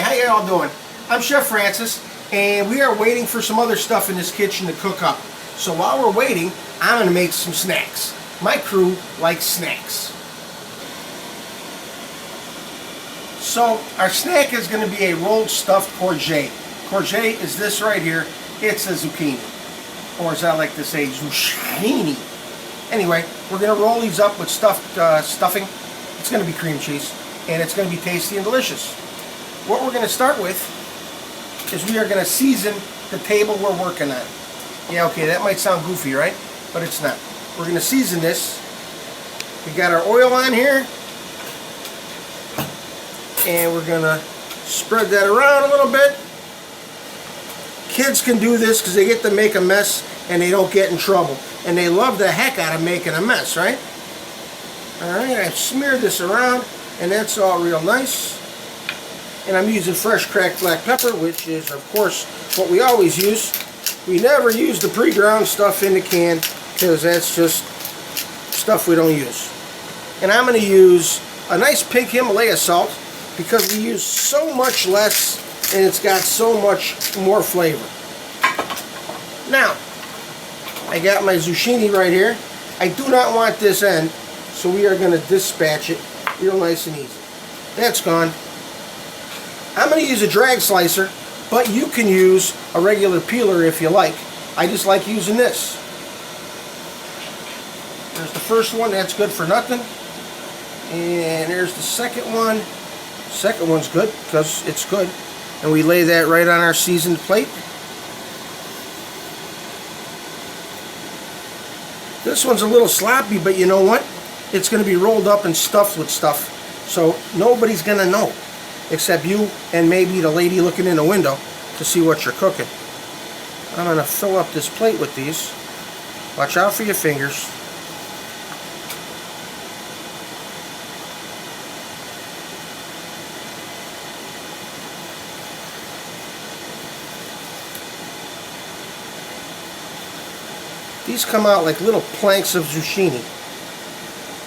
Hi, how y'all doing? I'm Chef Francis, and we are waiting for some other stuff in this kitchen to cook up. So while we're waiting, I'm going to make some snacks. My crew likes snacks. So our snack is going to be a rolled stuffed courgette. Courgette is this right here. It's a zucchini. Or as I like to say, zucchini. Anyway, we're going to roll these up with stuffing. It's going to be cream cheese, and it's going to be tasty and delicious. What we're going to start with is we are going to season the table we're working on. Yeah, okay, that might sound goofy, right? But it's not. We're going to season this. We got our oil on here, and we're going to spread that around a little bit. Kids can do this because they get to make a mess and they don't get in trouble. And they love the heck out of making a mess, right? Alright, I've smeared this around, and that's all real nice. And I'm using fresh cracked black pepper, which is, of course, what we always use. We never use the pre-ground stuff in the can because that's just stuff we don't use. And I'm going to use a nice pink Himalaya salt because we use so much less and it's got so much more flavor. Now, I got my zucchini right here. I do not want this end, so we are going to dispatch it real nice and easy. That's gone. I'm going to use a drag slicer, but you can use a regular peeler if you like. I just like using this. There's the first one, that's good for nothing. And there's the second one. Second one's good because it's good. And we lay that right on our seasoned plate. This one's a little sloppy, but you know what? It's going to be rolled up and stuffed with stuff. So nobody's going to know, except you and maybe the lady looking in the window to see what you're cooking. I'm going to fill up this plate with these. Watch out for your fingers. These come out like little planks of zucchini,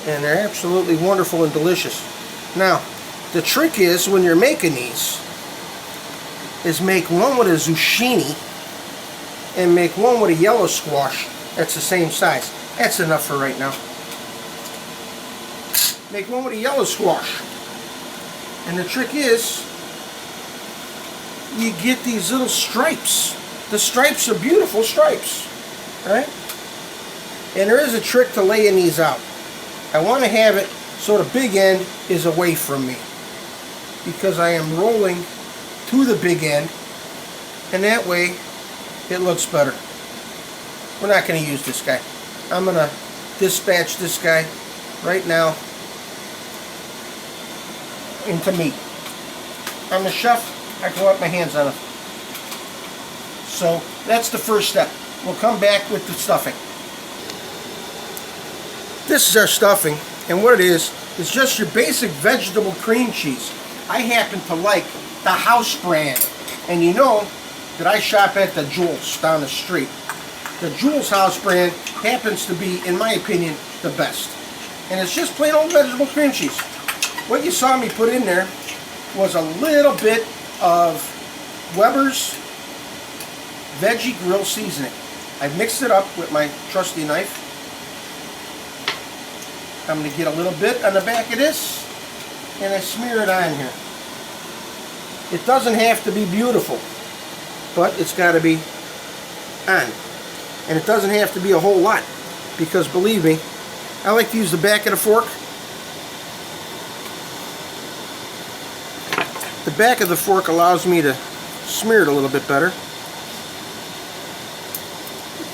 and they're absolutely wonderful and delicious. Now, the trick is when you're making these, is make one with a zucchini and make one with a yellow squash that's the same size. That's enough for right now. Make one with a yellow squash. And the trick is, you get these little stripes. The stripes are beautiful stripes, right? And there is a trick to laying these out. I want to have it so the big end is away from me, because I am rolling to the big end, and that way it looks better. We're not going to use this guy. I'm going to dispatch this guy right now into meat. I'm the chef. I can wipe my hands on it. So that's the first step. We'll come back with the stuffing. This is our stuffing, and what it is just your basic vegetable cream cheese. I happen to like the house brand, and you know that I shop at the Jewel's down the street. The Jewel's house brand happens to be, in my opinion, the best. And it's just plain old vegetable cream cheese. What you saw me put in there was a little bit of Weber's Veggie Grill Seasoning. I've mixed it up with my trusty knife. I'm going to get a little bit on the back of this, and I smear it on here. It doesn't have to be beautiful, but it's got to be on. And it doesn't have to be a whole lot, because believe me, I like to use the back of the fork. The back of the fork allows me to smear it a little bit better.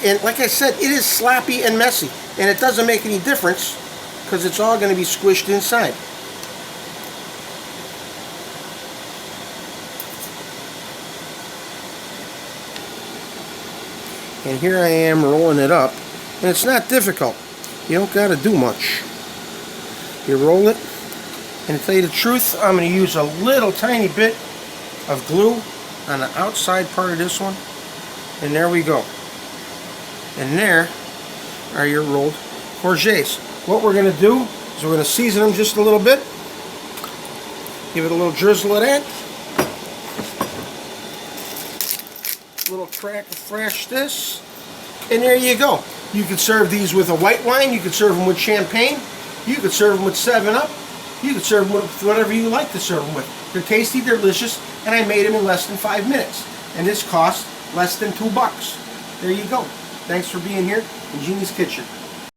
And like I said, it is sloppy and messy, and it doesn't make any difference because it's all going to be squished inside. And here I am rolling it up, and it's not difficult. You don't got to do much. You roll it, and to tell you the truth, I'm going to use a little tiny bit of glue on the outside part of this one, and there we go. And there are your rolled courgettes. What we're going to do is we're going to season them just a little bit. Give it a little drizzle of that. little crack of fresh this, and there you go. You could serve these with a white wine, you could serve them with champagne, you could serve them with 7-Up, you could serve them with whatever you like to serve them with. They're tasty, they're delicious, and I made them in less than 5 minutes. And this cost less than $2. There you go. Thanks for being here in Jeannie's Kitchen.